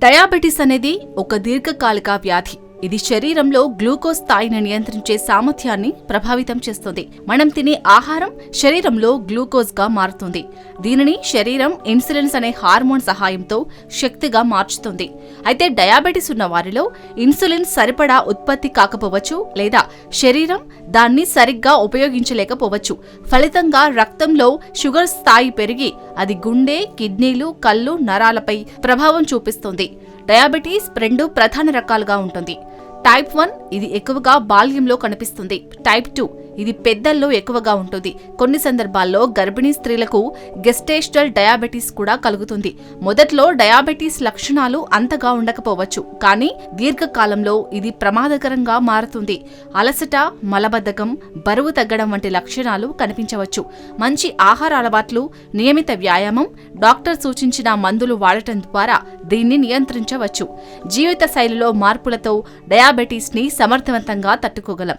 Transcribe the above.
Diabetes అనేది ఒక దీర్ఘకాలిక వ్యాధి. ఇది శరీరంలో గ్లూకోజ్ స్థాయిని నియంత్రించే సామర్థ్యాన్ని ప్రభావితం చేస్తుంది. మనం తినే ఆహారం శరీరంలో గ్లూకోజ్ గా మారుతుంది. దీనిని శరీరం ఇన్సులిన్స్ అనే హార్మోన్ సహాయంతో శక్తిగా మార్చుతుంది. అయితే డయాబెటిస్ ఉన్న వారిలో ఇన్సులిన్ సరిపడా ఉత్పత్తి కాకపోవచ్చు, లేదా శరీరం దాన్ని సరిగ్గా ఉపయోగించలేకపోవచ్చు. ఫలితంగా రక్తంలో షుగర్ స్థాయి పెరిగి అది గుండె, కిడ్నీలు, కళ్ళు, నరాలపై ప్రభావం చూపిస్తుంది. డయాబెటీస్ రెండు ప్రధాన రకాలుగా ఉంటుంది. టైప్ 1 ఇది ఎక్కువగా బాల్యంలో కనిపిస్తుంది. టైప్ 2 ఇది పెద్దల్లో ఎక్కువగా ఉంటుంది. కొన్ని సందర్భాల్లో గర్భిణీ స్త్రీలకు గెస్టేషనల్ డయాబెటీస్ కూడా కలుగుతుంది. మొదట్లో డయాబెటీస్ లక్షణాలు అంతగా ఉండకపోవచ్చు, కానీ దీర్ఘకాలంలో ఇది ప్రమాదకరంగా మారుతుంది. అలసట, మలబద్ధకం, బరువు తగ్గడం వంటి లక్షణాలు కనిపించవచ్చు. మంచి ఆహార అలవాట్లు, నియమిత వ్యాయామం, డాక్టర్ సూచించిన మందులు వాడటం ద్వారా దీన్ని నియంత్రించవచ్చు. జీవిత శైలిలో మార్పులతో డయాబెటీస్ ని సమర్థవంతంగా తట్టుకోగలం.